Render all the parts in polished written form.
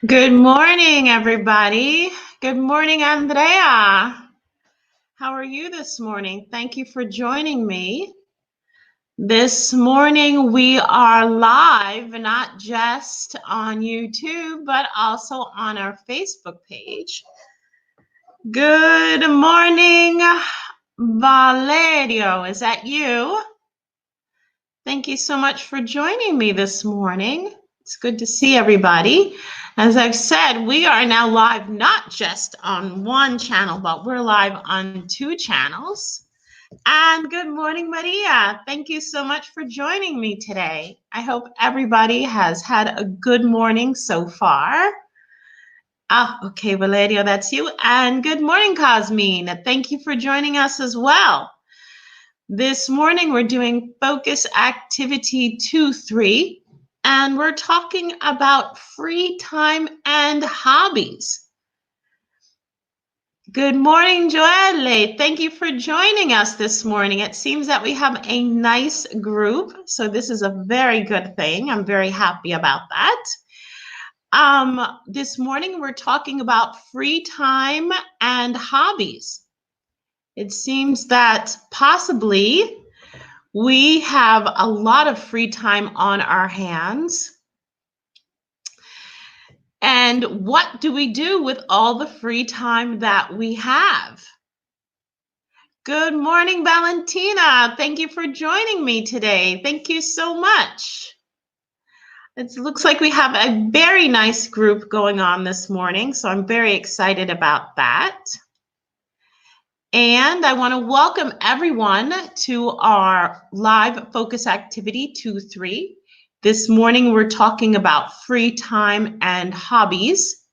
Good morning, everybody. Good morning, Andrea. How are you this morning? Thank you for joining me. This morning we are live, not just on YouTube, but also on our Facebook page. Good morning, Valerio. Is that you? Thank you so much for joining me this morning. It's good to see everybody. As I've said, we are now live not just on one channel, but we're live on two channels. And good morning, Maria. Thank you so much for joining me today. I hope everybody has had a good morning so far. Okay, Valerio, that's you. And good morning, Cosmine. Thank you for joining us as well. This morning, we're doing Focus Activity 2-3, and we're talking about free time and hobbies. Good morning, Joelle. Thank you for joining us this morning. It seems that we have a nice group, so this is a very good thing. I'm very happy about that. This morning, we're talking about free time and hobbies. It seems that possibly we have a lot of free time on our hands. And what do we do with all the free time that we have? Good morning, Valentina. Thank you for joining me today. Thank you so much. It looks like we have a very nice group going on this morning, so I'm very excited about that. And I want to welcome everyone to our live focus activity 2-3. This morning, we're talking about free time and hobbies.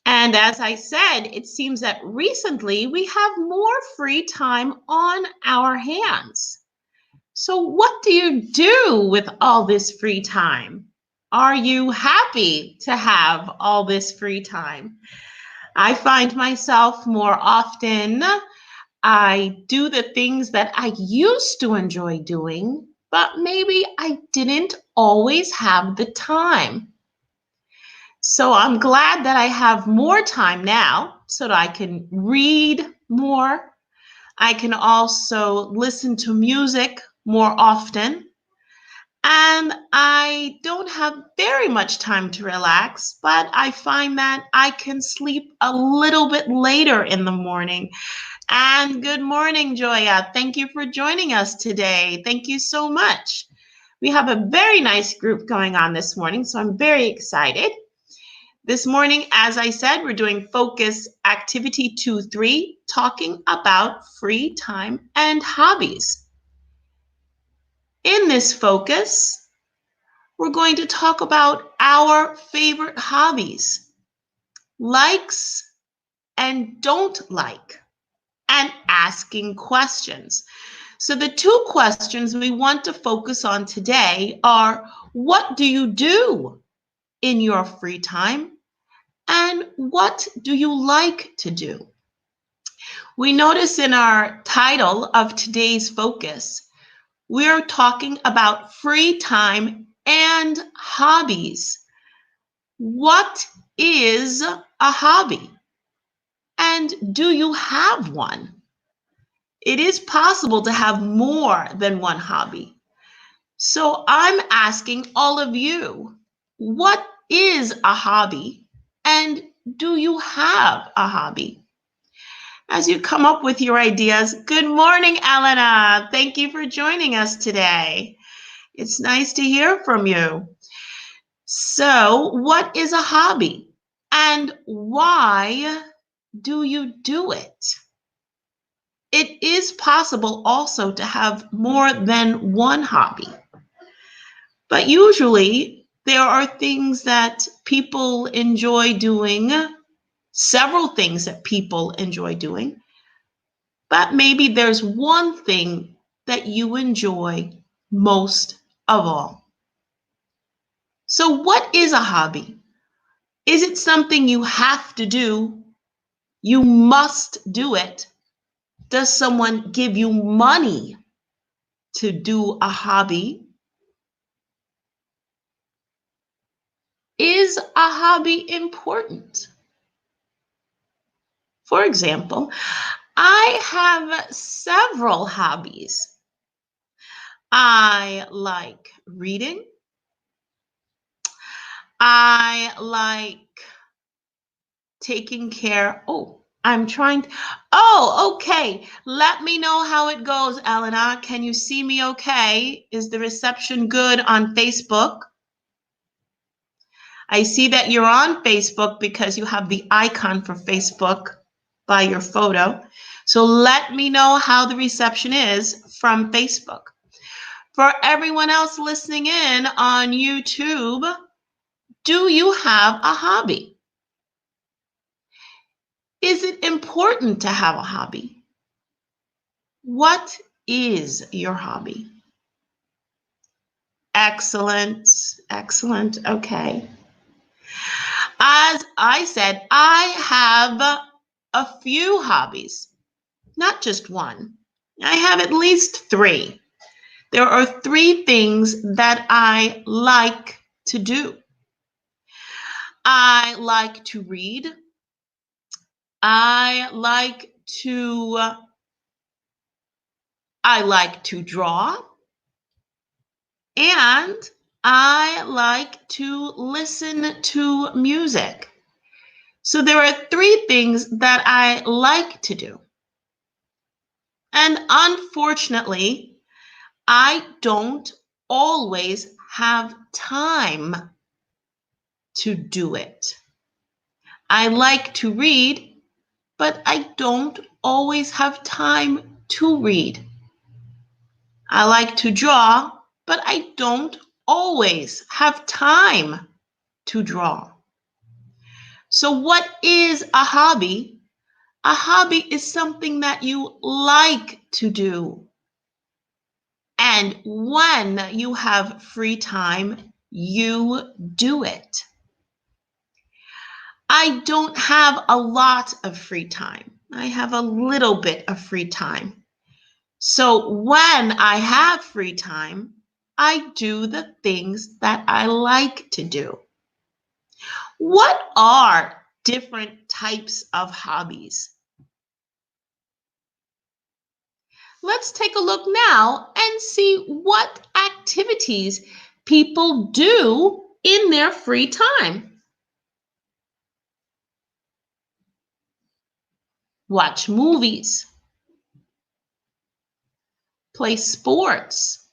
And as I said, it seems that recently we have more free time on our hands. So what do you do with all this free time? Are you happy to have all this free time? I find myself more often, I do the things that I used to enjoy doing, but maybe I didn't always have the time. So I'm glad that I have more time now so that I can read more. I can also listen to music more often. And I don't have very much time to relax, but I find that I can sleep a little bit later in the morning. And good morning, Joya. Thank you for joining us today. Thank you so much. We have a very nice group going on this morning, so I'm very excited. This morning, as I said, we're doing Focus Activity 2-3, talking about free time and hobbies. In this focus, we're going to talk about our favorite hobbies, likes and don't like, and asking questions. So the two questions we want to focus on today are, what do you do in your free time? And what do you like to do? We notice in our title of today's focus, we're talking about free time and hobbies. What is a hobby? And do you have one? It is possible to have more than one hobby. So I'm asking all of you, what is a hobby? And do you have a hobby? As you come up with your ideas, good morning, Elena. Thank you for joining us today. It's nice to hear from you. So, what is a hobby? And why do you do it? It is possible also to have more than one hobby. But usually, there are things that people enjoy doing, several things that people enjoy doing, but maybe there's one thing that you enjoy most of all. So what is a hobby? Is it something you have to do? You must do it? Does someone give you money to do a hobby? Is is a hobby important? For example, I have several hobbies. I like reading. I like taking care. Okay. Let me know how it goes, Elena. Can you see me okay? Is the reception good on Facebook? I see that you're on Facebook because you have the icon for Facebook by your photo. So let me know how the reception is from Facebook. For everyone else listening in on YouTube, do you have a hobby? Is it important to have a hobby? What is your hobby? Excellent, excellent. Okay. As I said, I have a few hobbies, not just one. I have at least three. There are three things that I like to do. I like to read. I like to draw, and I like to listen to music. So there are three things that I like to do. And unfortunately, I don't always have time to do it. I like to read, but I don't always have time to read. I like to draw, but I don't always have time to draw. So what is a hobby? A hobby is something that you like to do. And when you have free time, you do it. I don't have a lot of free time. I have a little bit of free time. So when I have free time, I do the things that I like to do. What are different types of hobbies? Let's take a look now and see what activities people do in their free time. Watch movies, play sports,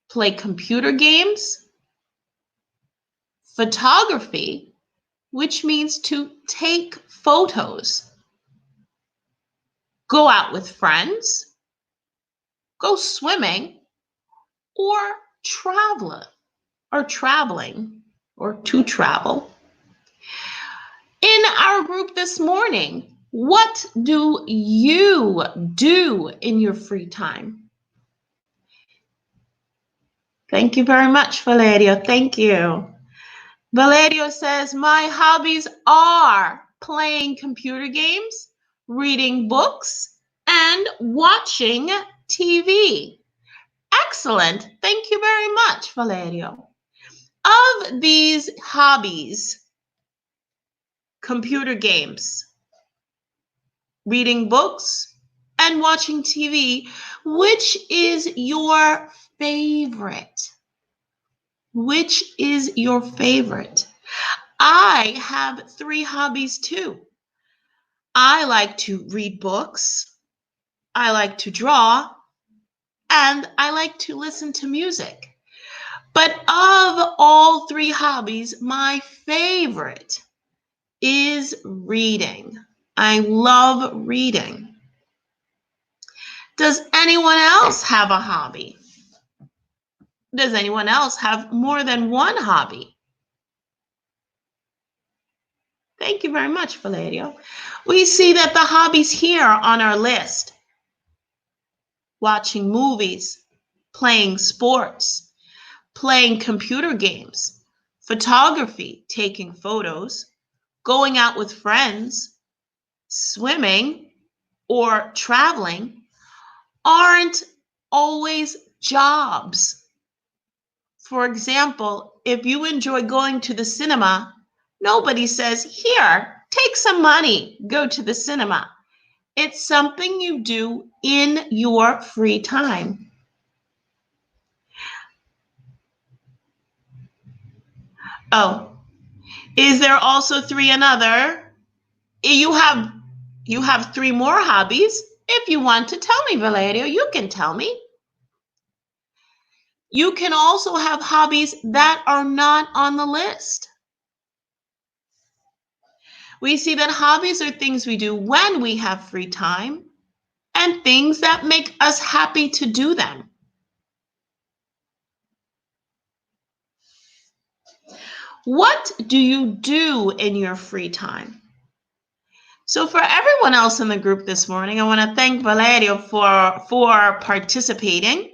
play computer games, photography, which means to take photos, go out with friends, go swimming, or traveling, or to travel. In our group this morning, what do you do in your free time? Thank you very much, Valerio. Thank you. Valerio says, my hobbies are playing computer games, reading books, and watching TV. Excellent. Thank you very much, Valerio. Of these hobbies, computer games, reading books, and watching TV, which is your favorite? Which is your favorite? I have three hobbies too. I like to read books, I like to draw, and I like to listen to music. But of all three hobbies, my favorite is reading. I love reading. Does anyone else have a hobby? Does anyone else have more than one hobby? Thank you very much, Valerio. We see that the hobbies here on our list: watching movies, playing sports, playing computer games, photography, taking photos, going out with friends, swimming, or traveling aren't always jobs. For example, if you enjoy going to the cinema, nobody says, "Here, take some money, go to the cinema." It's something you do in your free time. Oh, is there also three another? You have three more hobbies. If you want to tell me, Valerio, you can tell me. You can also have hobbies that are not on the list. We see that hobbies are things we do when we have free time and things that make us happy to do them. What do you do in your free time? So for everyone else in the group this morning, I want to thank Valerio for participating.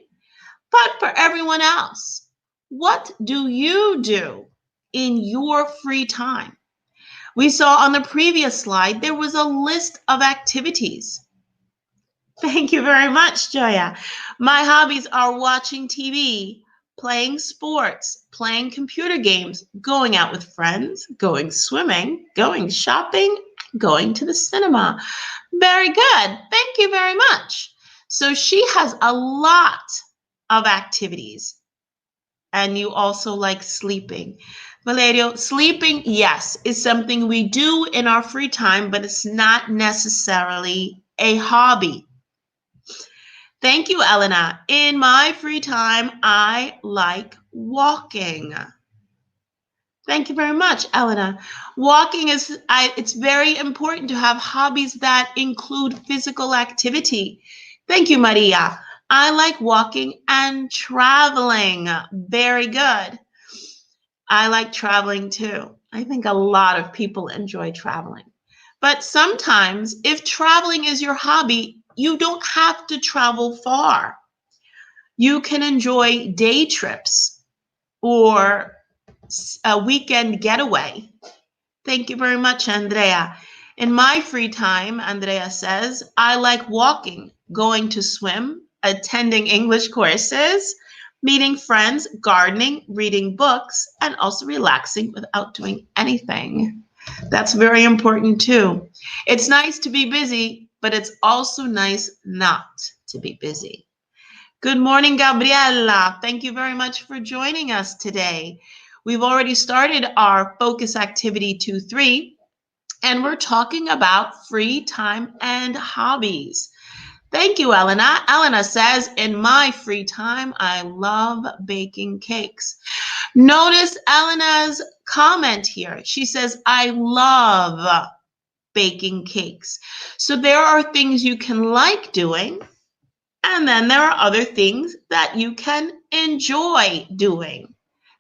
But for everyone else, what do you do in your free time? We saw on the previous slide, there was a list of activities. Thank you very much, Joya. My hobbies are watching TV, playing sports, playing computer games, going out with friends, going swimming, going shopping, going to the cinema. Very good. Thank you very much. So she has a lot of activities. And you also like sleeping. Valerio, sleeping, yes, is something we do in our free time, but it's not necessarily a hobby. Thank you, Elena. In my free time, I like walking. Thank you very much, Elena. Walking it's very important to have hobbies that include physical activity. Thank you, Maria. I like walking and traveling. Very good. I like traveling too. I think a lot of people enjoy traveling. But sometimes, if traveling is your hobby, you don't have to travel far. You can enjoy day trips or a weekend getaway. Thank you very much, Andrea. In my free time, Andrea says, I like walking, going to swim, attending English courses, meeting friends, gardening, reading books, and also relaxing without doing anything. That's very important too. It's nice to be busy, but it's also nice not to be busy. Good morning, Gabriela. Thank you very much for joining us today. We've already started our focus activity 2-3, and we're talking about free time and hobbies. Thank you, Elena. Elena says, in my free time, I love baking cakes. Notice Elena's comment here. She says, I love baking cakes. So there are things you can like doing, and then there are other things that you can enjoy doing.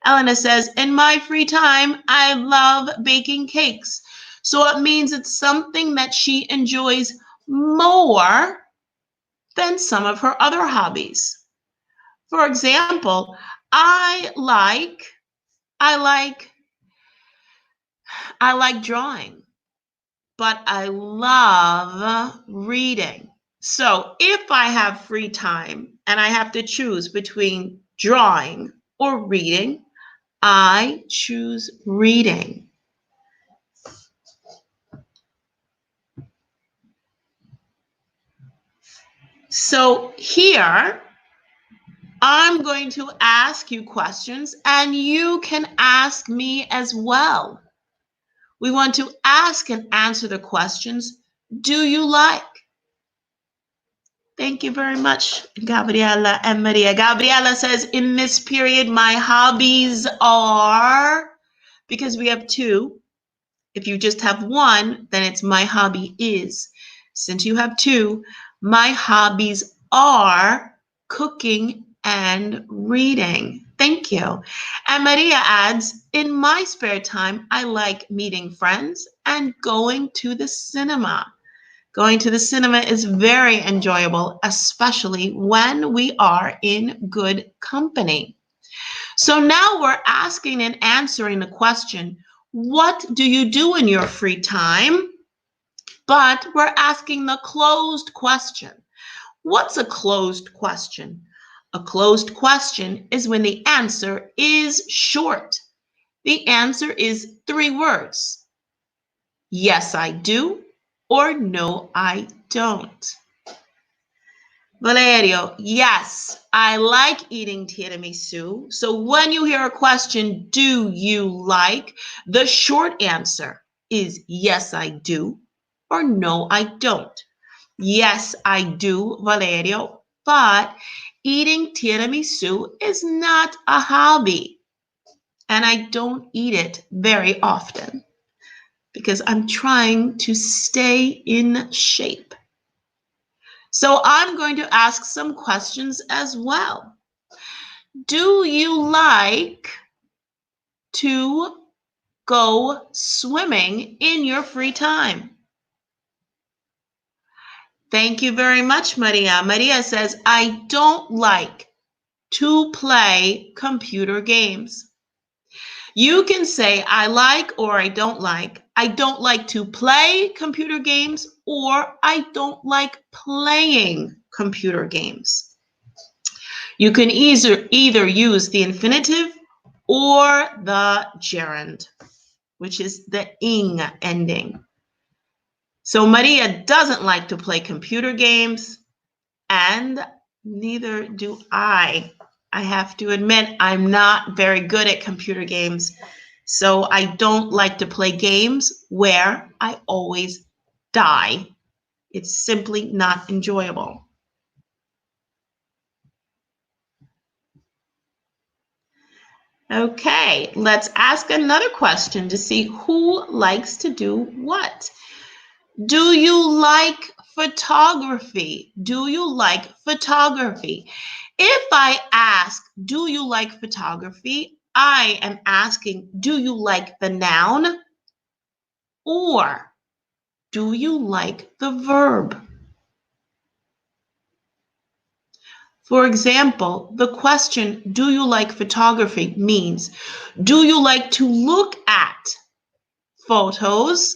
Elena says, in my free time, I love baking cakes. So it means it's something that she enjoys more than some of her other hobbies. For example, I like drawing, but I love reading. So if I have free time and I have to choose between drawing or reading, I choose reading. So here, I'm going to ask you questions and you can ask me as well. We want to ask and answer the questions, do you like? Thank you very much, Gabriela and Maria. Gabriela says, in this period, my hobbies are, because we have two. If you just have one, then it's my hobby is. Since you have two, my hobbies are cooking and reading. Thank you. And Maria adds, in my spare time, I like meeting friends and going to the cinema. Going to the cinema is very enjoyable, especially when we are in good company. So now we're asking and answering the question, what do you do in your free time? But we're asking the closed question. What's a closed question? A closed question is when the answer is short. The answer is 3 words. Yes, I do, or no, I don't. Valerio, yes, I like eating tiramisu. So when you hear a question, do you like? The short answer is yes, I do, or no, I don't. Yes, I do, Valerio, but eating tiramisu is not a hobby. And I don't eat it very often because I'm trying to stay in shape. So I'm going to ask some questions as well. Do you like to go swimming in your free time? Thank you very much, Maria. Maria says, I don't like to play computer games. You can say I like or I don't like. I don't like to play computer games or I don't like playing computer games. You can either use the infinitive or the gerund, which is the ing ending. So Maria doesn't like to play computer games, and neither do I. I have to admit, I'm not very good at computer games. So I don't like to play games where I always die. It's simply not enjoyable. Okay, let's ask another question to see who likes to do what. Do you like photography? Do you like photography? If I ask, do you like photography? I am asking, do you like the noun? Or do you like the verb? For example, the question, do you like photography, means, do you like to look at photos?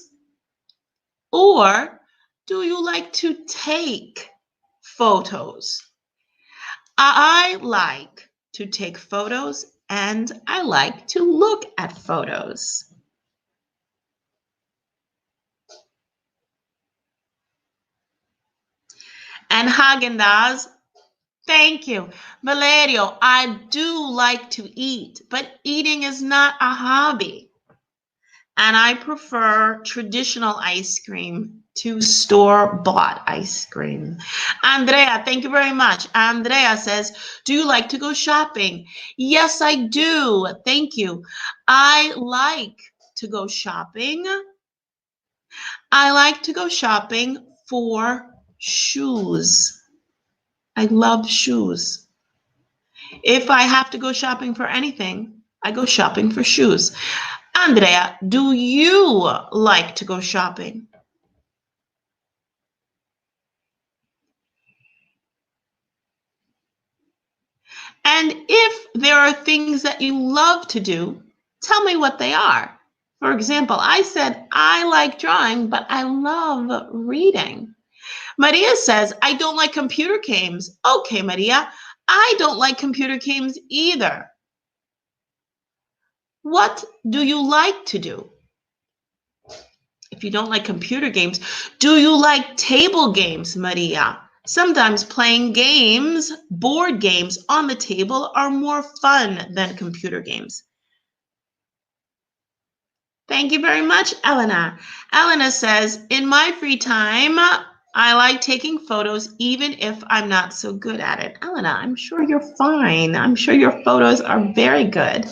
Or do you like to take photos? I like to take photos and I like to look at photos. And Haagen-Dazs, thank you. Valerio, I do like to eat, but eating is not a hobby. And I prefer traditional ice cream to store-bought ice cream. Andrea, thank you very much. Andrea says, do you like to go shopping? Yes, I do. Thank you. I like to go shopping. I like to go shopping for shoes. I love shoes. If I have to go shopping for anything, I go shopping for shoes. Andrea, do you like to go shopping? And if there are things that you love to do, tell me what they are. For example, I said, I like drawing, but I love reading. Maria says, I don't like computer games. Okay, Maria, I don't like computer games either. What do you like to do? If you don't like computer games, do you like table games, Maria? Sometimes playing games, board games on the table are more fun than computer games. Thank you very much, Elena. Elena says, in my free time, I like taking photos even if I'm not so good at it. Elena, I'm sure you're fine. I'm sure your photos are very good.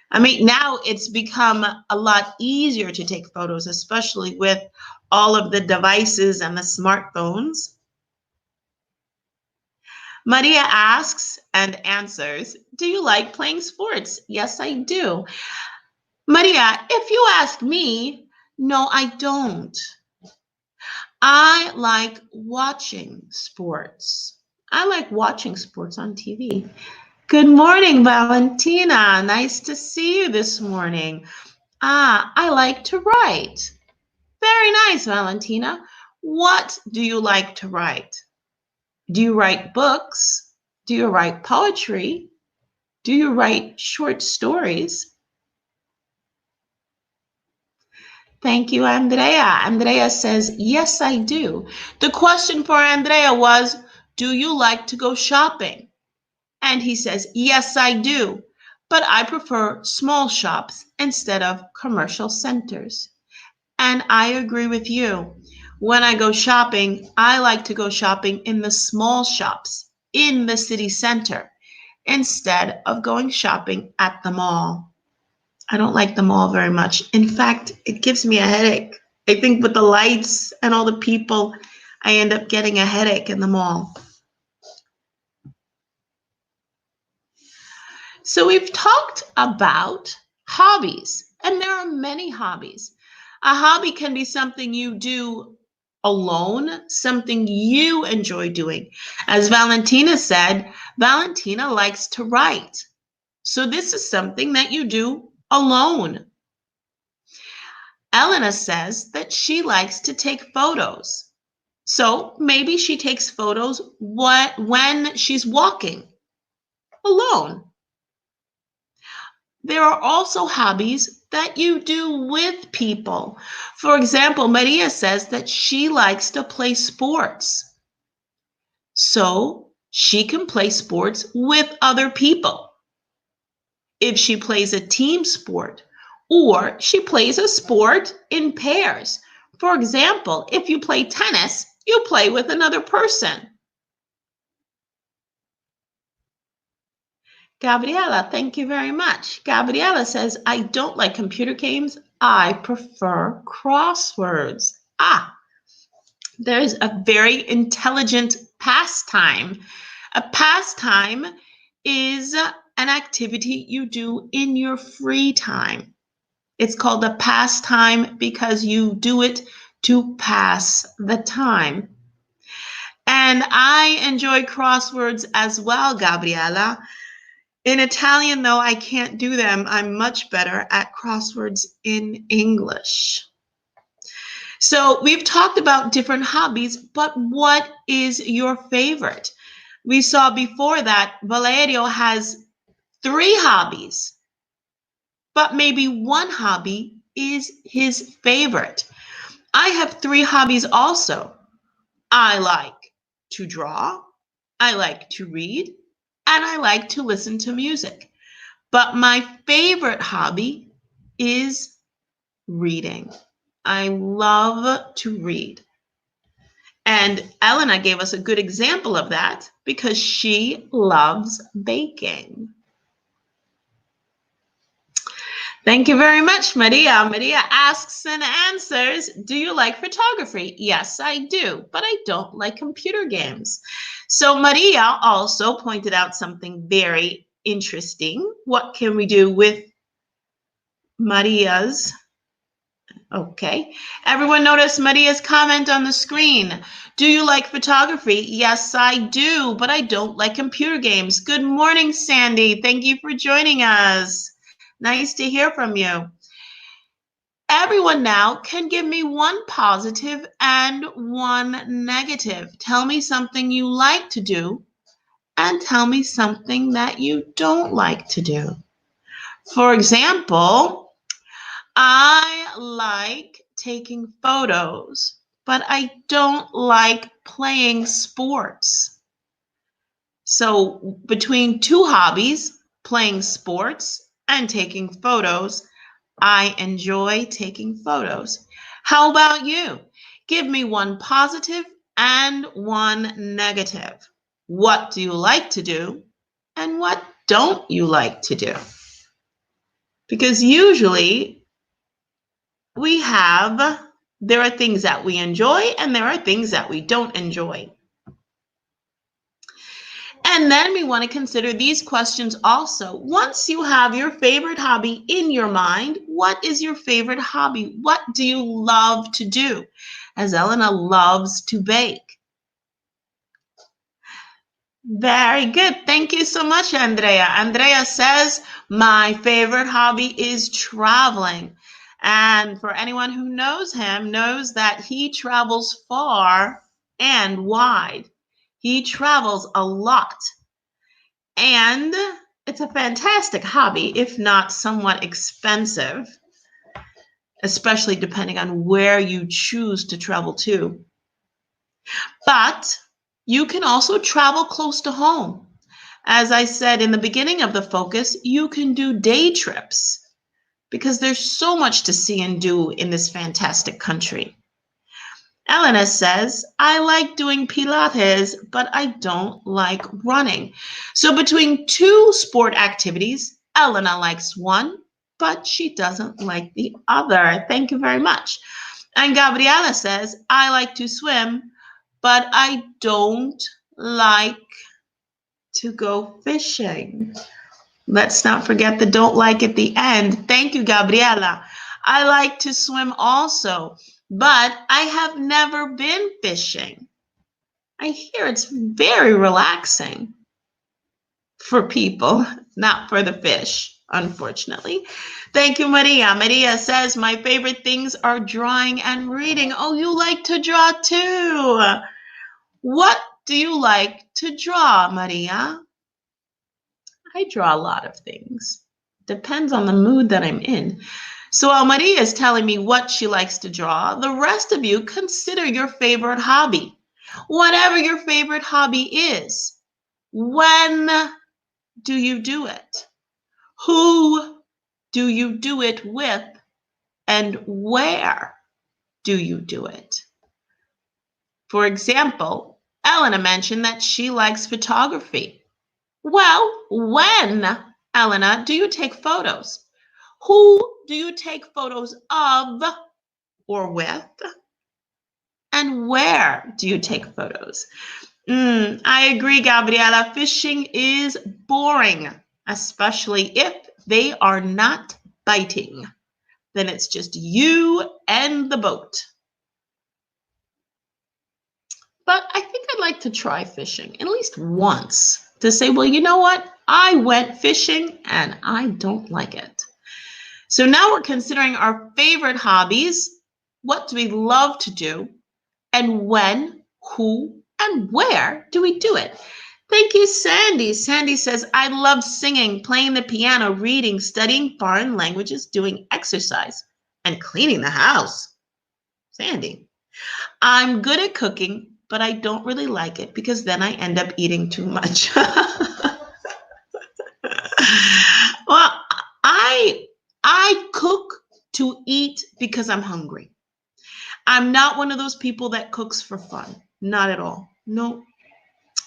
I mean, now it's become a lot easier to take photos, especially with all of the devices and the smartphones. Maria asks and answers, do you like playing sports? Yes, I do. Maria, if you ask me, no, I don't. I like watching sports. I like watching sports on TV. Good morning, Valentina. Nice to see you this morning. I like to write. Very nice, Valentina. What do you like to write? Do you write books? Do you write poetry? Do you write short stories? Thank you, Andrea. Andrea says, yes, I do. The question for Andrea was, do you like to go shopping? And he says, yes, I do. But I prefer small shops instead of commercial centers. And I agree with you. When I go shopping, I like to go shopping in the small shops in the city center instead of going shopping at the mall. I don't like the mall very much. In fact, it gives me a headache. I think with the lights and all the people, I end up getting a headache in the mall. So we've talked about hobbies, and there are many hobbies. A hobby can be something you do alone, something you enjoy doing. As Valentina said, Valentina likes to write. So this is something that you do alone. Elena says that she likes to take photos. So maybe she takes photos when she's walking alone. There are also hobbies that you do with people. For example, Maria says that she likes to play sports. So she can play sports with other people. If she plays a team sport, or she plays a sport in pairs. For example, if you play tennis, you play with another person. Gabriela, thank you very much. Gabriela says, I don't like computer games. I prefer crosswords. There's a very intelligent pastime. A pastime is an activity you do in your free time. It's called a pastime because you do it to pass the time. And I enjoy crosswords as well, Gabriela. In Italian, though, I can't do them. I'm much better at crosswords in English. So we've talked about different hobbies, but what is your favorite? We saw before that Valerio has 3 hobbies, but maybe one hobby is his favorite. I have 3 hobbies also. I like to draw, I like to read, and I like to listen to music. But my favorite hobby is reading. I love to read. And Elena gave us a good example of that because she loves baking. Thank you very much, Maria. Maria asks and answers, do you like photography? Yes, I do, but I don't like computer games. So Maria also pointed out something very interesting. What can we do with Maria's? Okay. Everyone notice Maria's comment on the screen. Do you like photography? Yes, I do, but I don't like computer games. Good morning, Sandy. Thank you for joining us. Nice to hear from you. Everyone now can give me one positive and one negative. Tell me something you like to do and tell me something that you don't like to do. For example, I like taking photos, but I don't like playing sports. So between 2 hobbies, playing sports and taking photos, I enjoy taking photos. How about you? Give me one positive and one negative. What do you like to do and what don't you like to do? Because usually there are things that we enjoy and there are things that we don't enjoy. And then we want to consider these questions also. Once you have your favorite hobby in your mind, what is your favorite hobby? What do you love to do? As Elena loves to bake. Very good. Thank you so much, Andrea. Andrea says, my favorite hobby is traveling. And for anyone who knows him, knows that he travels far and wide. He travels a lot. And it's a fantastic hobby, if not somewhat expensive, especially depending on where you choose to travel to. But you can also travel close to home. As I said in the beginning of the focus, you can do day trips because there's so much to see and do in this fantastic country. Elena says, I like doing Pilates, but I don't like running. So between two sport activities, Elena likes one, but she doesn't like the other. Thank you very much. And Gabriela says, I like to swim, but I don't like to go fishing. Let's not forget the don't like at the end. Thank you, Gabriela. I like to swim also, but I have never been fishing. I hear it's very relaxing for people, not for the fish, unfortunately. Thank you, Maria. Maria says, my favorite things are drawing and reading. Oh, you like to draw too. What do you like to draw, Maria? I draw a lot of things. Depends on the mood that I'm in. So while Maria is telling me what she likes to draw, the rest of you consider your favorite hobby. Whatever your favorite hobby is. When do you do it? Who do you do it with? And where do you do it? For example, Elena mentioned that she likes photography. Well, when, Elena, do you take photos? Who do you take photos of or with? And where do you take photos? I agree, Gabriela. Fishing is boring, especially if they are not biting. Then it's just you and the boat. But I think I'd like to try fishing at least once to say, well, you know what? I went fishing and I don't like it. So now we're considering our favorite hobbies. What do we love to do? And when, who, and where do we do it? Thank you, Sandy. Sandy says, I love singing, playing the piano, reading, studying foreign languages, doing exercise, and cleaning the house. Sandy. I'm good at cooking, but I don't really like it because then I end up eating too much. Well, I cook to eat because I'm hungry. I'm not one of those people that cooks for fun. Not at all. No.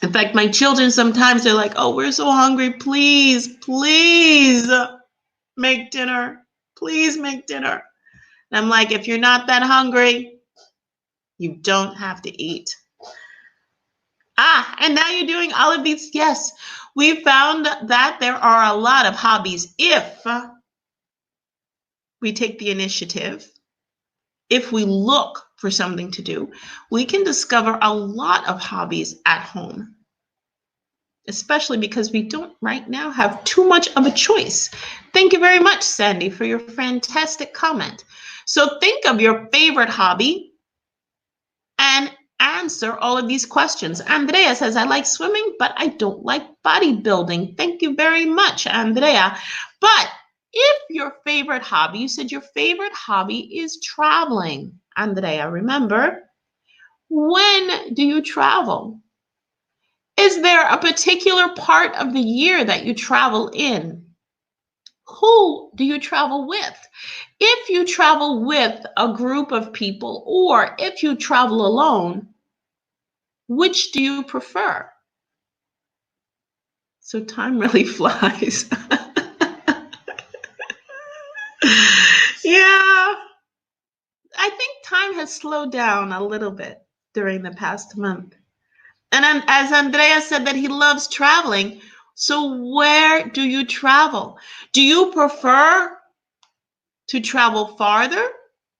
In fact, my children sometimes they're like, oh, we're so hungry. Please, please make dinner. Please make dinner. And I'm like, if you're not that hungry, you don't have to eat. And now you're doing all of these. Yes, we found that there are a lot of hobbies if we take the initiative. If we look for something to do, we can discover a lot of hobbies at home, especially because we don't right now have too much of a choice. Thank you very much, Sandy, for your fantastic comment. So think of your favorite hobby and answer all of these questions. Andrea says, I like swimming, but I don't like bodybuilding. Thank you very much, Andrea. But if your favorite hobby, you said your favorite hobby is traveling. Andrea, remember, when do you travel? Is there a particular part of the year that you travel in? Who do you travel with? If you travel with a group of people or if you travel alone, which do you prefer? So time really flies. Yeah, I think time has slowed down a little bit during the past month. And as Andrea said that he loves traveling, so where do you travel? Do you prefer to travel farther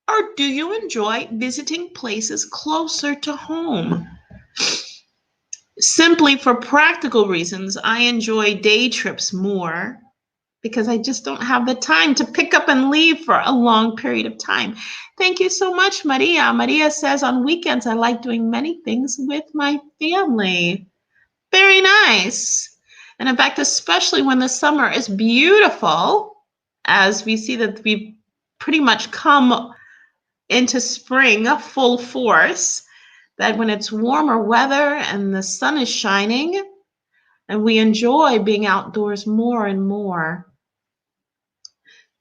or do you enjoy visiting places closer to home? Simply for practical reasons, I enjoy day trips more because I just don't have the time to pick up and leave for a long period of time. Thank you so much, Maria. Maria says, on weekends, I like doing many things with my family. Very nice. And in fact, especially when the summer is beautiful, as we see that we've pretty much come into spring full force, that when it's warmer weather and the sun is shining and we enjoy being outdoors more and more,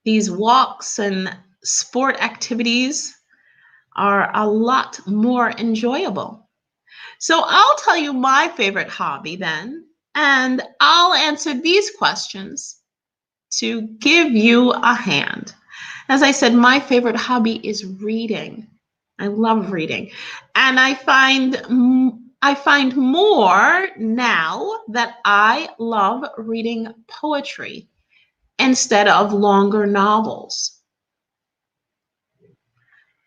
these walks and sport activities are a lot more enjoyable. So I'll tell you my favorite hobby then, and I'll answer these questions to give you a hand. As I said, my favorite hobby is reading. I love reading. And I find more now that I love reading poetry instead of longer novels.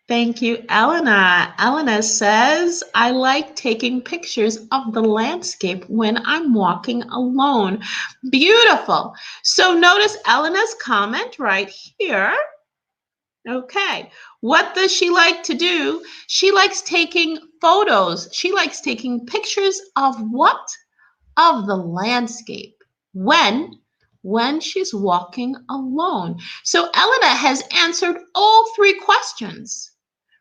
Thank you, Elena. Elena says, I like taking pictures of the landscape when I'm walking alone. Beautiful. So notice Elena's comment right here. Okay. What does she like to do? She likes taking photos. She likes taking pictures of what? Of the landscape. When she's walking alone. So Elena has answered all three questions.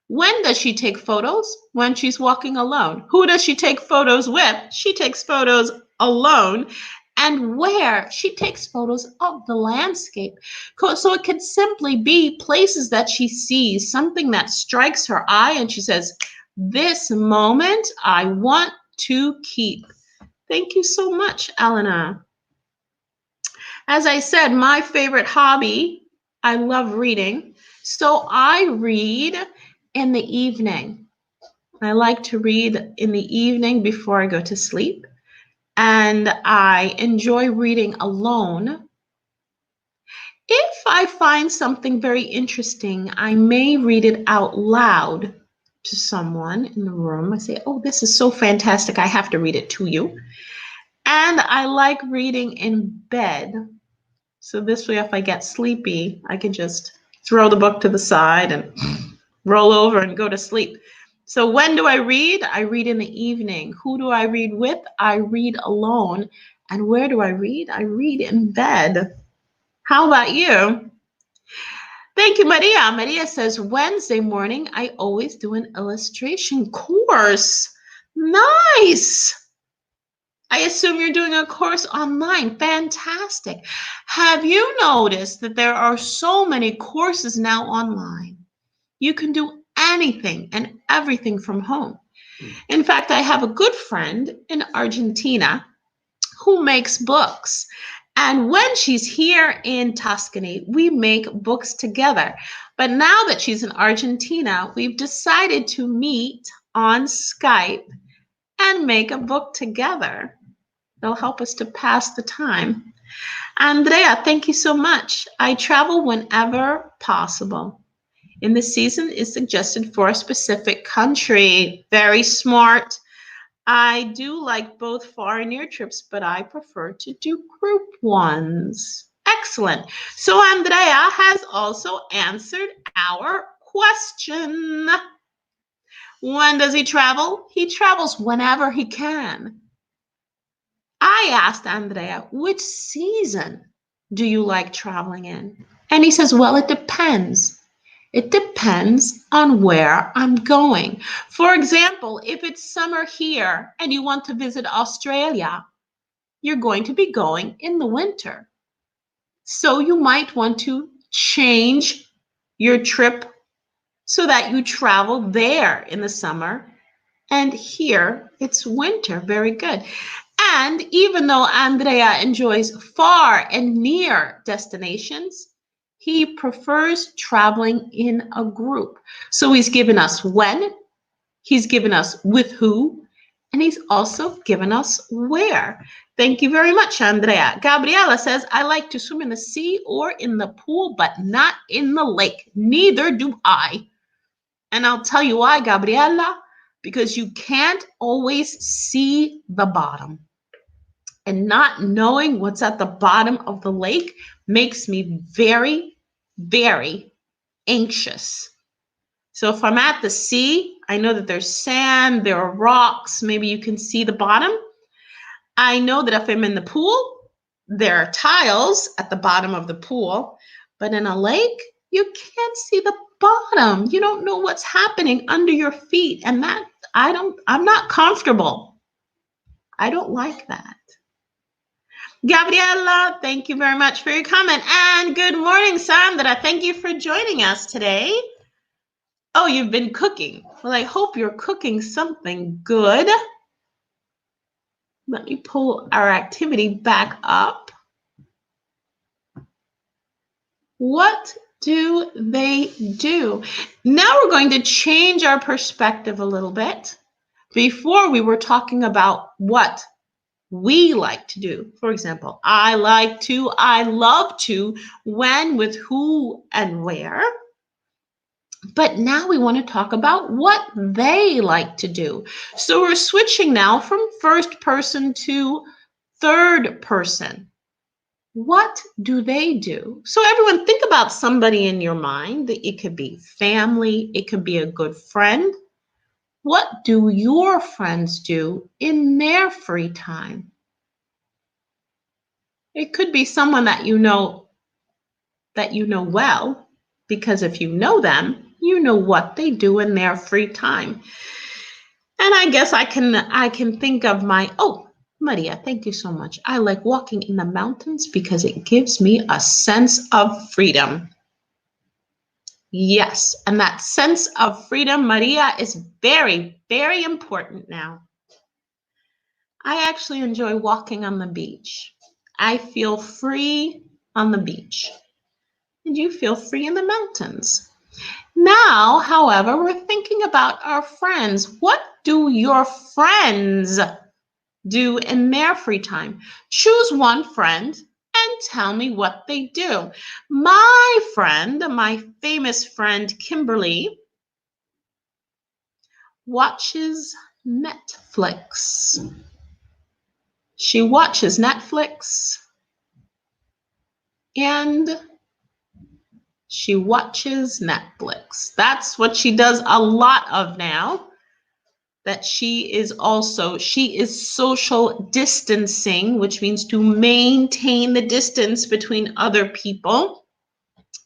When does she take photos? When she's walking alone. Who does she take photos with? She takes photos alone. And where? She takes photos of the landscape. So it could simply be places that she sees, something that strikes her eye, and she says, this moment I want to keep. Thank you so much, Elena. As I said, my favorite hobby, I love reading. So I read in the evening. I like to read in the evening before I go to sleep. And I enjoy reading alone. If I find something very interesting, I may read it out loud to someone in the room. I say, oh, this is so fantastic. I have to read it to you. And I like reading in bed. So this way, if I get sleepy, I can just throw the book to the side and roll over and go to sleep. So when do I read? I read in the evening. Who do I read with? I read alone. And where do I read? I read in bed. How about you? Thank you, Maria. Maria says, Wednesday morning, I always do an illustration course. Nice. I assume you're doing a course online. Fantastic. Have you noticed that there are so many courses now online? You can do anything and everything from home. In fact, I have a good friend in Argentina who makes books. And when she's here in Tuscany, we make books together. But now that she's in Argentina, we've decided to meet on Skype and make a book together. They'll help us to pass the time. Andrea, thank you so much. I travel whenever possible. In the season is suggested for a specific country. Very smart. I do like both far and near trips, but I prefer to do group ones. Excellent. So Andrea has also answered our question. When does he travel? He travels whenever he can. I asked Andrea, which season do you like traveling in? And he says, well, it depends. It depends on where I'm going. For example, if it's summer here and you want to visit Australia, you're going to be going in the winter. So you might want to change your trip so that you travel there in the summer. And here it's winter. Very good. And even though Andrea enjoys far and near destinations, he prefers traveling in a group. So he's given us when, he's given us with who, and he's also given us where. Thank you very much, Andrea. Gabriela says, I like to swim in the sea or in the pool, but not in the lake. Neither do I. And I'll tell you why, Gabriela, because you can't always see the bottom. And not knowing what's at the bottom of the lake makes me very, very anxious. So if I'm at the sea, I know that there's sand, there are rocks, maybe you can see the bottom. I know that if I'm in the pool, there are tiles at the bottom of the pool, but in a lake, you can't see the bottom. You don't know what's happening under your feet. And that, I'm not comfortable. I don't like that. Gabriela, thank you very much for your comment. And good morning, Sandra. Thank you for joining us today. Oh, you've been cooking. Well, I hope you're cooking something good. Let me pull our activity back up. What do they do? Now we're going to change our perspective a little bit. Before we were talking about what we like to do. For example, I like to, I love to, when, with who, and where. But now we want to talk about what they like to do. So we're switching now from first person to third person. What do they do? So everyone, think about somebody in your mind. It could be family, it could be a good friend. What do your friends do in their free time? It could be someone that you know well, because if you know them, you know what they do in their free time. And I guess I can think of Maria, thank you so much. I like walking in the mountains because it gives me a sense of freedom. Yes, and that sense of freedom, Maria, is very, very important now. I actually enjoy walking on the beach. I feel free on the beach. And you feel free in the mountains. Now, however, we're thinking about our friends. What do your friends do in their free time? Choose one friend and tell me what they do. My friend, my famous friend, Kimberly, watches Netflix. She watches Netflix and she watches Netflix. That's what she does a lot of now. That she is social distancing, which means to maintain the distance between other people.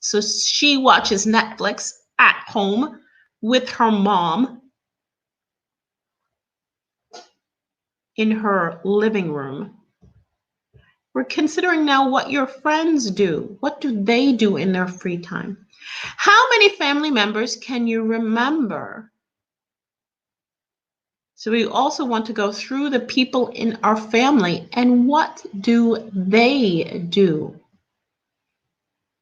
So she watches Netflix at home with her mom in her living room. We're considering now what your friends do. What do they do in their free time? How many family members can you remember? So we also want to go through the people in our family and what do they do?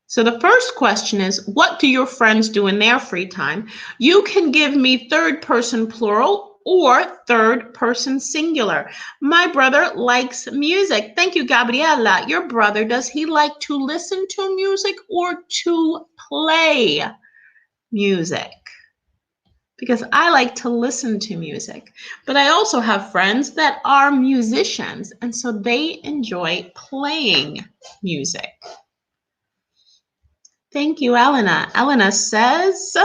So the first question is, what do your friends do in their free time? You can give me third person plural or third person singular. My brother likes music. Thank you, Gabriela. Your brother, does he like to listen to music or to play music? Because I like to listen to music. But I also have friends that are musicians, and so they enjoy playing music. Thank you, Elena. Elena says,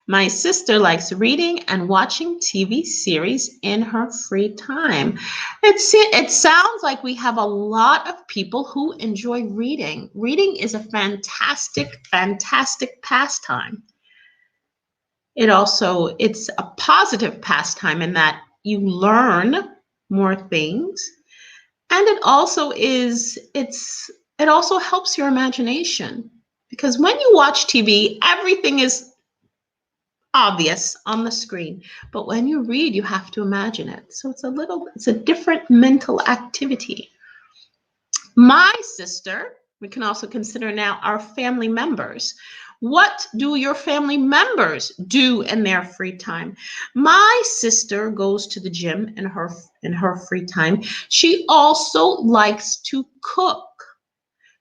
my sister likes reading and watching TV series in her free time. It sounds like we have a lot of people who enjoy reading. Reading is a fantastic, fantastic pastime. It's a positive pastime in that you learn more things. And it also helps your imagination. Because when you watch TV, everything is obvious on the screen. But when you read, you have to imagine it. So it's a different mental activity. My sister, we can also consider now our family members. What do your family members do in their free time? My sister goes to the gym in her free time. She also likes to cook.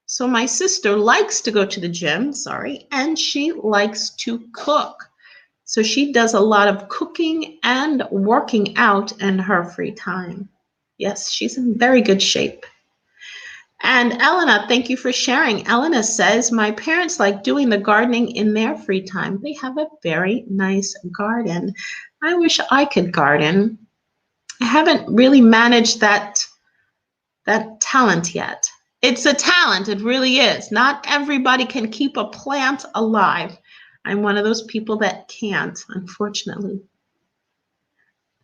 So my sister likes to go to the gym, and she likes to cook. So she does a lot of cooking and working out in her free time. Yes, she's in very good shape. And Elena, thank you for sharing. Elena says, my parents like doing the gardening in their free time. They have a very nice garden. I wish I could garden. I haven't really managed that talent yet. It's a talent. It really is. Not everybody can keep a plant alive. I'm one of those people that can't, unfortunately.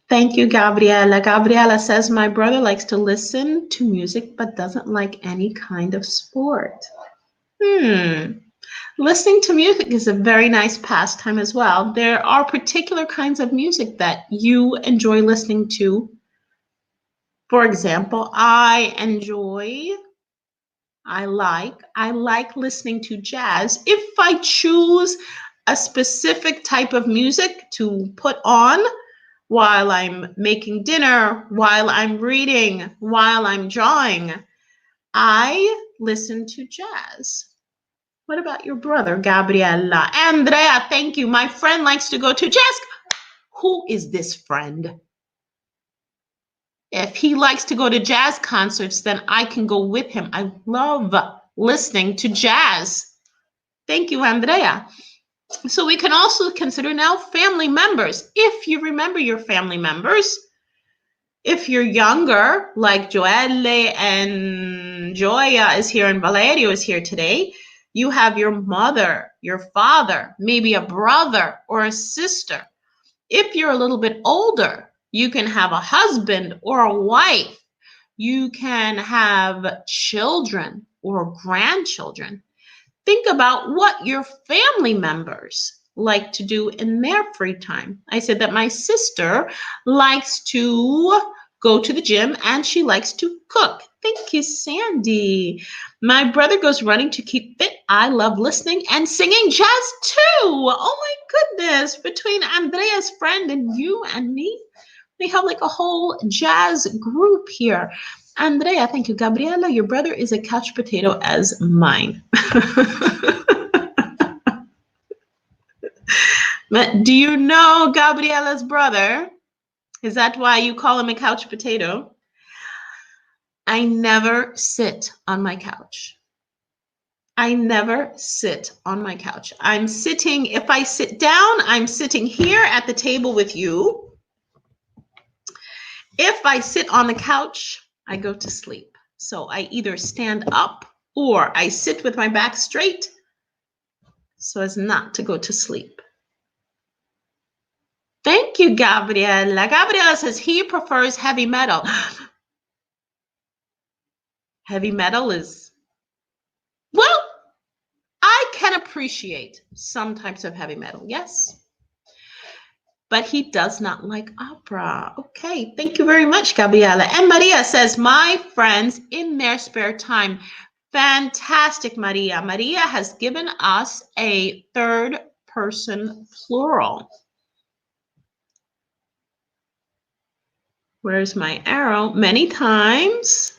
Thank you, Gabriela. Gabriela says, my brother likes to listen to music but doesn't like any kind of sport. Listening to music is a very nice pastime as well. There are particular kinds of music that you enjoy listening to. For example, I like listening to jazz. If I choose a specific type of music to put on while I'm making dinner, while I'm reading, while I'm drawing, I listen to jazz. What about your brother, Gabriella? Andrea, thank you. My friend likes to go to jazz. Who is this friend? If he likes to go to jazz concerts, then I can go with him. I love listening to jazz. Thank you, Andrea. So we can also consider now family members. If you remember your family members, if you're younger, like Joelle and Joya is here and Valerio is here today, you have your mother, your father, maybe a brother or a sister. If you're a little bit older, you can have a husband or a wife. You can have children or grandchildren. Think about what your family members like to do in their free time. I said that my sister likes to go to the gym and she likes to cook. Thank you, Sandy. My brother goes running to keep fit. I love listening and singing jazz too. Oh my goodness. Between Andrea's friend and you and me, we have like a whole jazz group here. Andrea, thank you. Gabriela, your brother is a couch potato as mine. But do you know Gabriela's brother? Is that why you call him a couch potato? I never sit on my couch. I never sit on my couch. I'm sitting, if I sit down, I'm sitting here at the table with you. If I sit on the couch, I go to sleep. So I either stand up or I sit with my back straight so as not to go to sleep. Thank you, Gabriela. Gabriela says he prefers heavy metal. Heavy metal is, well, I can appreciate some types of heavy metal, yes. But he does not like opera. Okay, thank you very much, Gabriela. And Maria says, my friends in their spare time. Fantastic, Maria. Maria has given us a third person plural. Where's my arrow? Many times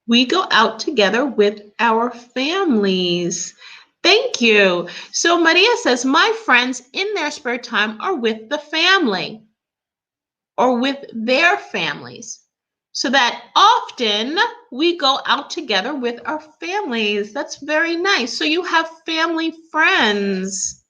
we go out together with our families. Thank you. So Maria says, my friends in their spare time are with the family or with their families. So that often we go out together with our families. That's very nice. So you have family friends.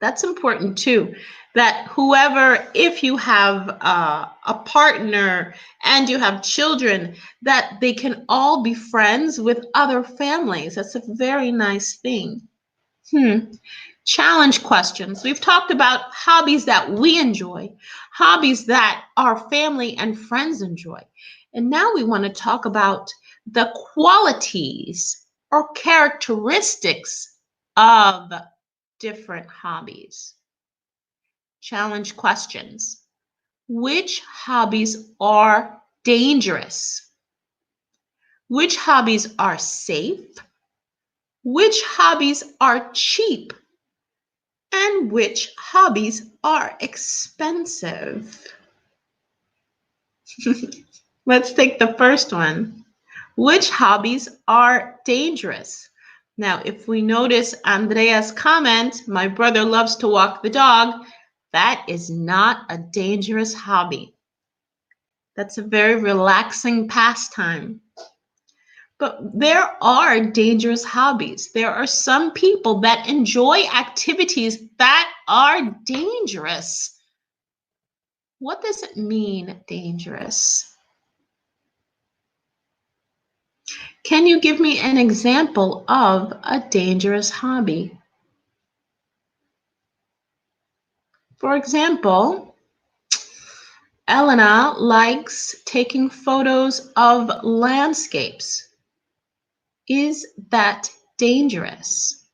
That's important too. That whoever, if you have a partner and you have children, that they can all be friends with other families. That's a very nice thing. Challenge questions. We've talked about hobbies that we enjoy, hobbies that our family and friends enjoy. And now we want to talk about the qualities or characteristics of different hobbies. Challenge questions. Which hobbies are dangerous? Which hobbies are safe? Which hobbies are cheap? And which hobbies are expensive? Let's take the first one. Which hobbies are dangerous? Now, if we notice Andrea's comment, my brother loves to walk the dog, that is not a dangerous hobby. That's a very relaxing pastime. But there are dangerous hobbies. There are some people that enjoy activities that are dangerous. What does it mean, dangerous? Can you give me an example of a dangerous hobby? For example, Elena likes taking photos of landscapes. Is that dangerous?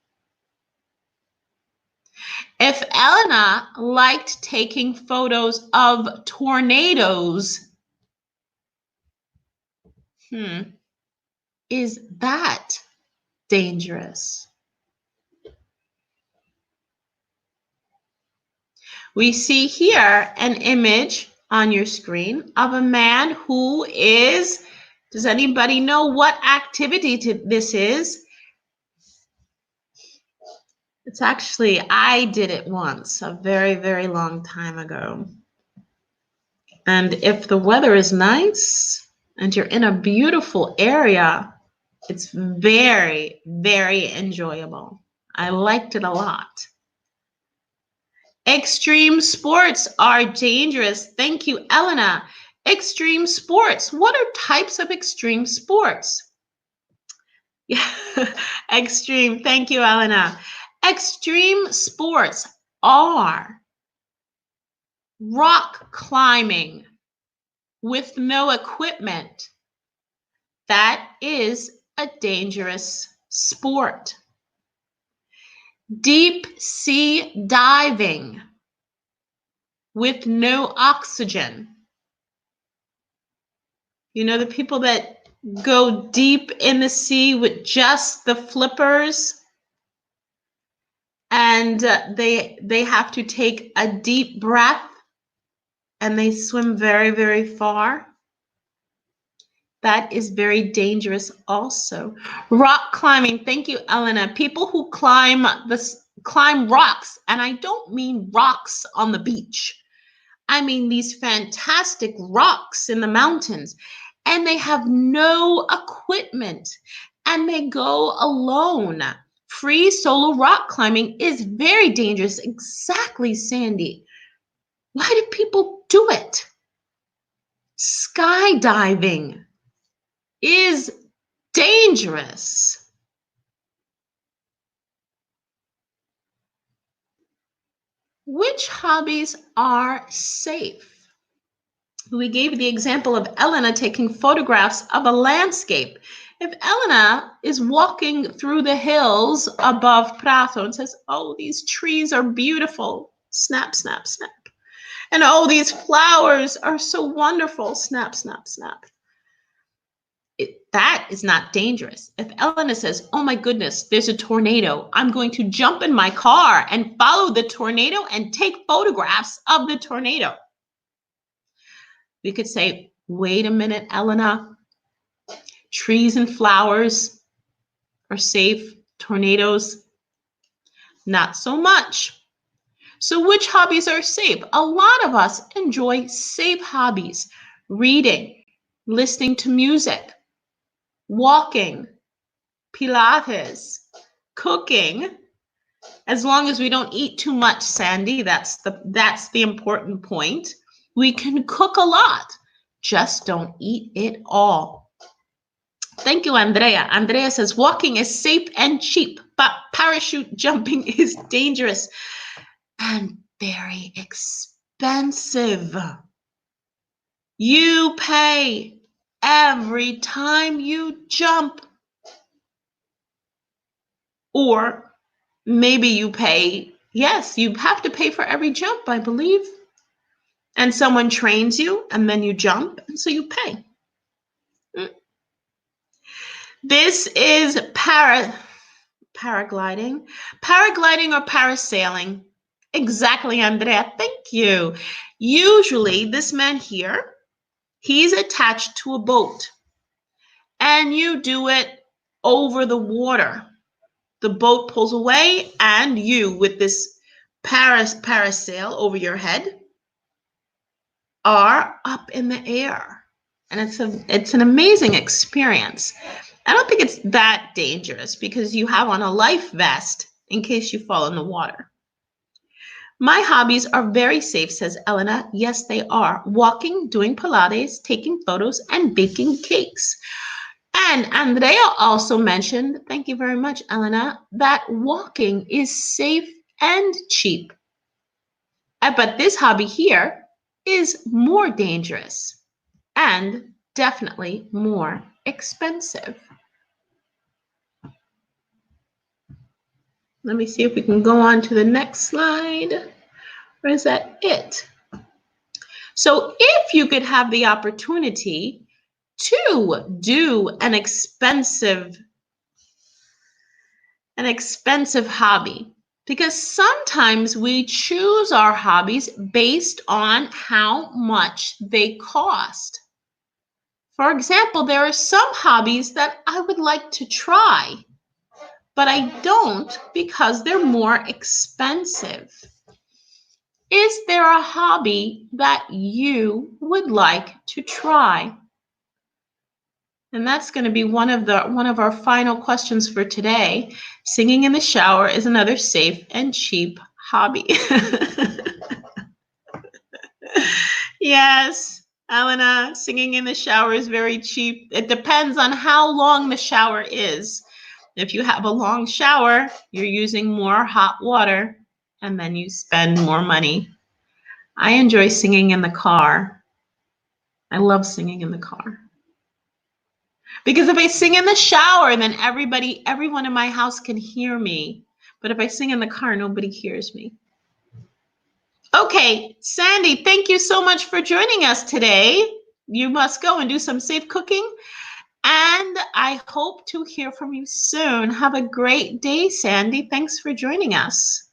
If Elena liked taking photos of tornadoes, is that dangerous? We see here an image on your screen of a man who is, does anybody know what activity this is? It's actually, I did it once, a very, very long time ago. And if the weather is nice and you're in a beautiful area, it's very, very enjoyable. I liked it a lot. Extreme sports are dangerous. Thank you, Elena. Extreme sports. What are types of extreme sports? Yeah, extreme. Thank you, Elena. Extreme sports are rock climbing with no equipment. That is a dangerous sport. Deep sea diving with no oxygen. You know, the people that go deep in the sea with just the flippers, and they have to take a deep breath and they swim very, very far. That is very dangerous also. Rock climbing. Thank you, Elena. People who climb rocks, and I don't mean rocks on the beach. I mean these fantastic rocks in the mountains, and they have no equipment and they go alone. Free solo rock climbing is very dangerous. Exactly, Sandy. Why do people do it? Skydiving is dangerous. Which hobbies are safe? We gave the example of Elena taking photographs of a landscape. If Elena is walking through the hills above Prato and says, oh, these trees are beautiful, snap, snap, snap. And oh, these flowers are so wonderful, snap, snap, snap. That is not dangerous. If Elena says, oh my goodness, there's a tornado, I'm going to jump in my car and follow the tornado and take photographs of the tornado. We could say, wait a minute, Elena, trees and flowers are safe, tornadoes, not so much. So which hobbies are safe? A lot of us enjoy safe hobbies: reading, listening to music, walking, Pilates, cooking. As long as we don't eat too much, Sandy, that's the important point. We can cook a lot, just don't eat it all. Thank you, Andrea. Andrea says walking is safe and cheap, but parachute jumping is dangerous and very expensive. You pay every time you jump. Or maybe you pay, yes, you have to pay for every jump, I believe. And someone trains you and then you jump, and so you pay. This is paragliding. Paragliding or parasailing. Exactly, Andrea. Thank you. Usually, this man here, he's attached to a boat. And you do it over the water. The boat pulls away, and you, with this parasail over your head, are up in the air. And it's an amazing experience. I don't think it's that dangerous because you have on a life vest in case you fall in the water. My hobbies are very safe, says Elena. Yes, they are. Walking, doing Pilates, taking photos, and baking cakes. And Andrea also mentioned, thank you very much, Elena, that walking is safe and cheap. But this hobby here is more dangerous and definitely more expensive. Let me see if we can go on to the next slide. Or is that it? So if you could have the opportunity to do an expensive hobby, because sometimes we choose our hobbies based on how much they cost. For example, there are some hobbies that I would like to try, but I don't because they're more expensive. Is there a hobby that you would like to try? And that's going to be one of our final questions for today. Singing in the shower is another safe and cheap hobby. Yes, Elena, singing in the shower is very cheap. It depends on how long the shower is. If you have a long shower, you're using more hot water and then you spend more money. I enjoy singing in the car. I love singing in the car. Because if I sing in the shower, then everyone in my house can hear me. But if I sing in the car, nobody hears me. Okay, Sandy, thank you so much for joining us today. You must go and do some safe cooking. And I hope to hear from you soon. Have a great day, Sandy. Thanks for joining us.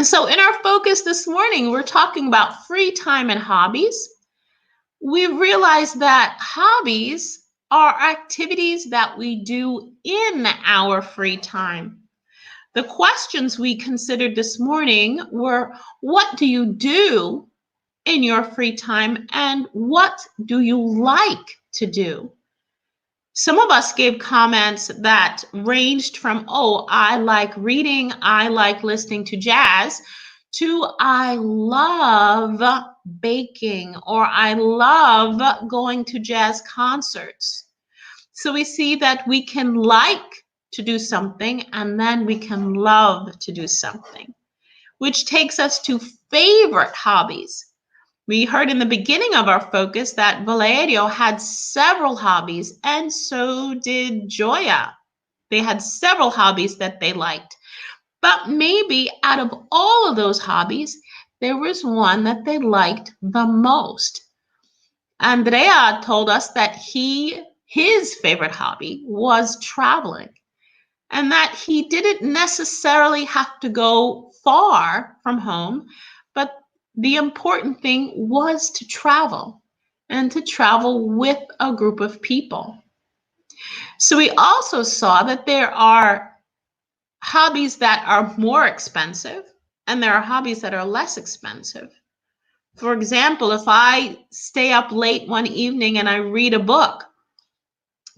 So in our focus this morning, we're talking about free time and hobbies. We realized that hobbies are activities that we do in our free time. The questions we considered this morning were, what do you do in your free time and what do you like to do? Some of us gave comments that ranged from, oh, I like reading, I like listening to jazz, to I love baking, or I love going to jazz concerts. So we see that we can like to do something and then we can love to do something, which takes us to favorite hobbies. We heard in the beginning of our focus that Valerio had several hobbies, and so did Joya. They had several hobbies that they liked. But maybe out of all of those hobbies, there was one that they liked the most. Andrea told us that his favorite hobby was traveling, and that he didn't necessarily have to go far from home, but the important thing was to travel and to travel with a group of people. So we also saw that there are hobbies that are more expensive and there are hobbies that are less expensive. For example, if I stay up late one evening and I read a book,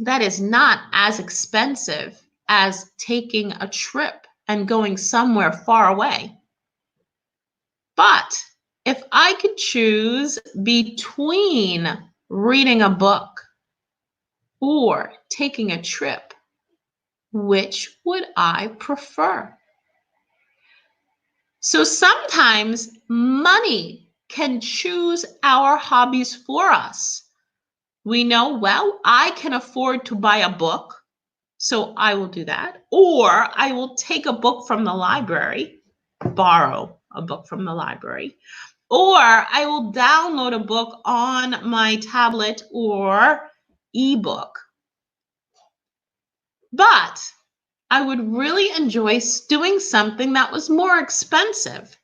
that is not as expensive as taking a trip and going somewhere far away. But if I could choose between reading a book or taking a trip, which would I prefer? So sometimes money can choose our hobbies for us. We know, well, I can afford to buy a book, so I will do that. Or I will take a book from the library, borrow a book from the library. Or I will download a book on my tablet or ebook. But I would really enjoy doing something that was more expensive.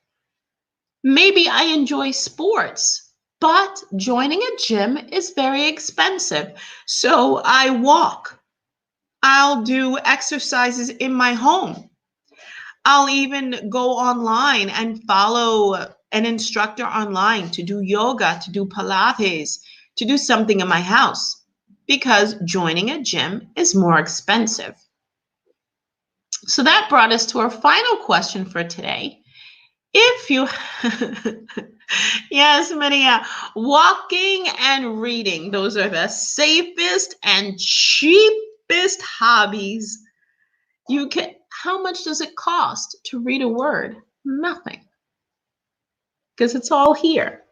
Maybe I enjoy sports, but joining a gym is very expensive. So I walk. I'll do exercises in my home. I'll even go online and follow an instructor online to do yoga, to do Pilates, to do something in my house, because joining a gym is more expensive. So that brought us to our final question for today. If you, yes, Maria, walking and reading, those are the safest and cheapest hobbies. You can, how much does it cost to read a word? Nothing, because it's all here.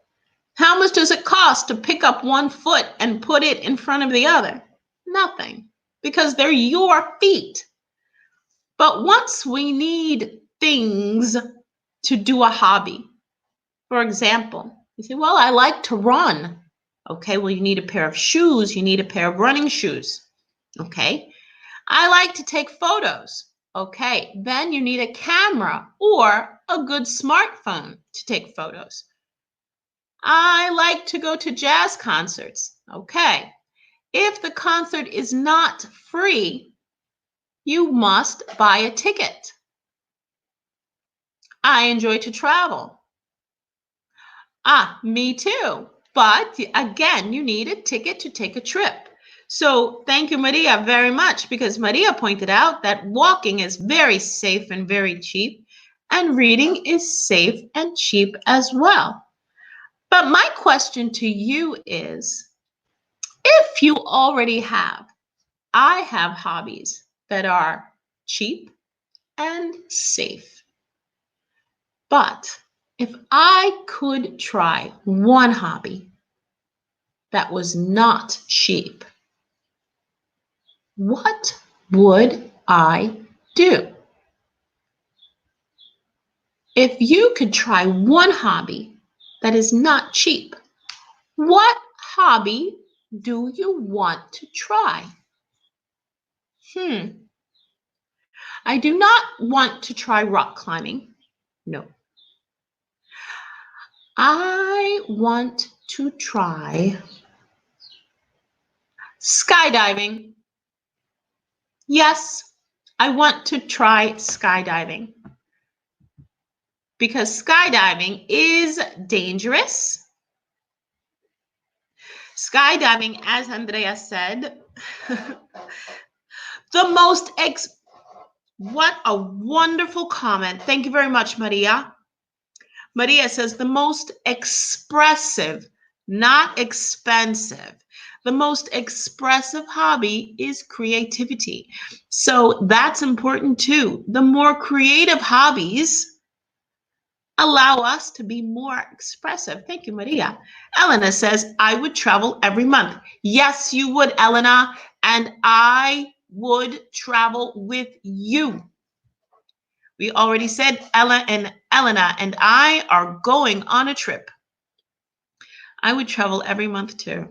How much does it cost to pick up one foot and put it in front of the other? Nothing, because they're your feet. But once we need things to do a hobby, for example, you say, well, I like to run. Okay, well, you need a pair of shoes. You need a pair of running shoes. Okay, I like to take photos. Okay, then you need a camera or a good smartphone to take photos. I like to go to jazz concerts. Okay, if the concert is not free, you must buy a ticket. I enjoy to travel. Me too. But again, you need a ticket to take a trip. So thank you, Maria, very much, because Maria pointed out that walking is very safe and very cheap, and reading is safe and cheap as well. But my question to you is, if you already have, I have hobbies that are cheap and safe. But if I could try one hobby that was not cheap, what would I do? If you could try one hobby that is not cheap, what hobby do you want to try? I do not want to try rock climbing. No. I want to try skydiving. Yes, I want to try skydiving because skydiving is dangerous. Skydiving, as Andrea said, what a wonderful comment. Thank you very much, Maria. Maria says the most expressive, not expensive. The most expressive hobby is creativity. So that's important too. The more creative hobbies allow us to be more expressive. Thank you, Maria. Elena says, I would travel every month. Yes, you would, Elena, and I would travel with you. We already said Ella and Elena and I are going on a trip. I would travel every month too.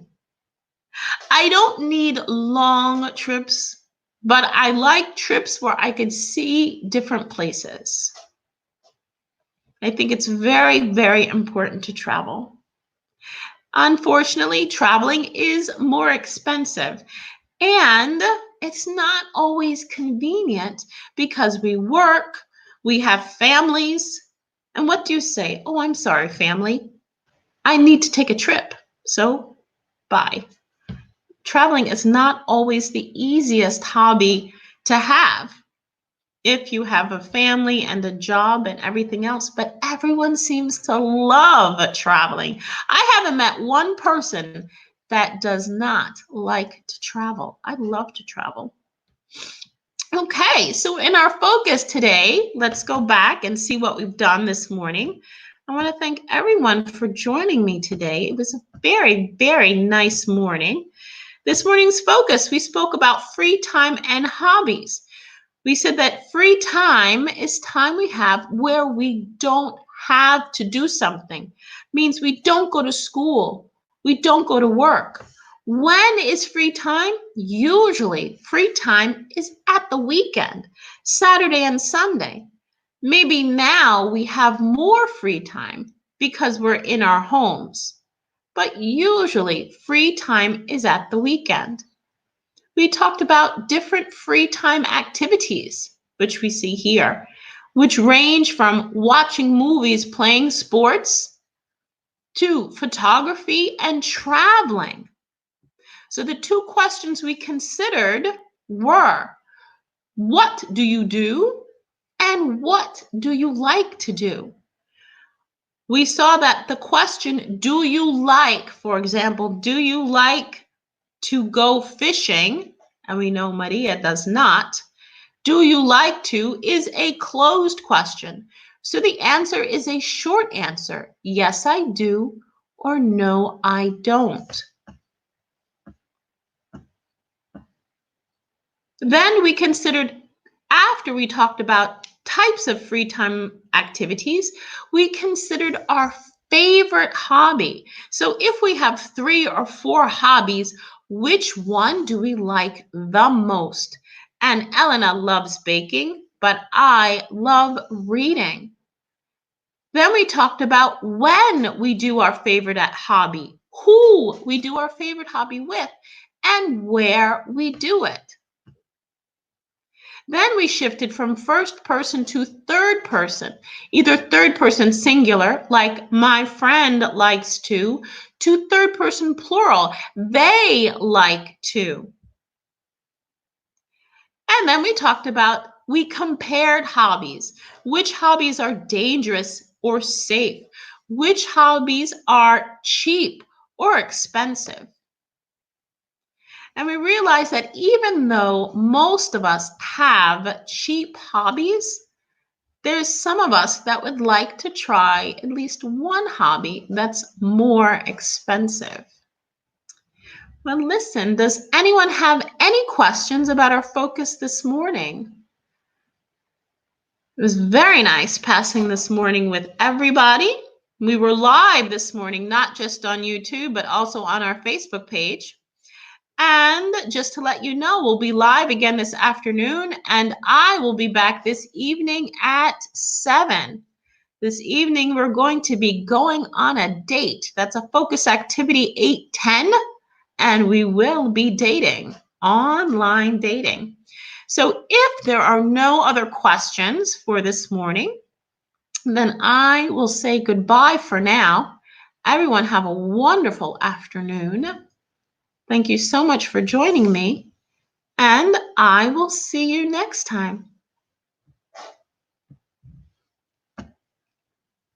I don't need long trips, but I like trips where I can see different places. I think it's very, very important to travel. Unfortunately, traveling is more expensive, and it's not always convenient because we work, we have families, and what do you say? Oh, I'm sorry, family. I need to take a trip, so bye. Traveling is not always the easiest hobby to have if you have a family and a job and everything else, but everyone seems to love traveling. I haven't met one person that does not like to travel. I love to travel. Okay, so in our focus today, let's go back and see what we've done this morning. I want to thank everyone for joining me today. It was a very, very nice morning. This morning's focus, we spoke about free time and hobbies. We said that free time is time we have where we don't have to do something. Means we don't go to school. We don't go to work. When is free time? Usually free time is at the weekend, Saturday and Sunday. Maybe now we have more free time because we're in our homes. But usually free time is at the weekend. We talked about different free time activities, which we see here, which range from watching movies, playing sports, to photography and traveling. So the two questions we considered were, what do you do? And what do you like to do? We saw that the question, do you like, for example, do you like to go fishing? And we know Maria does not. Do you like to is a closed question. So the answer is a short answer. Yes, I do, or no, I don't. Then we considered, after we talked about types of free time activities, we considered our favorite hobby. So if we have 3 or 4 hobbies, which one do we like the most? And Elena loves baking, but I love reading. Then we talked about when we do our favorite hobby, who we do our favorite hobby with, and where we do it. Then we shifted from first person to third person, either third person singular, like my friend likes to third person plural, they like to. And then we talked about, we compared hobbies. Which hobbies are dangerous or safe? Which hobbies are cheap or expensive? And we realized that even though most of us have cheap hobbies, there's some of us that would like to try at least one hobby that's more expensive. Well, listen, does anyone have any questions about our focus this morning? It was very nice passing this morning with everybody. We were live this morning, not just on YouTube, but also on our Facebook page. And just to let you know, we'll be live again this afternoon, and I will be back this evening at 7. This evening, we're going to be going on a date. That's a focus activity 810, and we will be dating, online dating. So if there are no other questions for this morning, then I will say goodbye for now. Everyone have a wonderful afternoon. Thank you so much for joining me, and I will see you next time.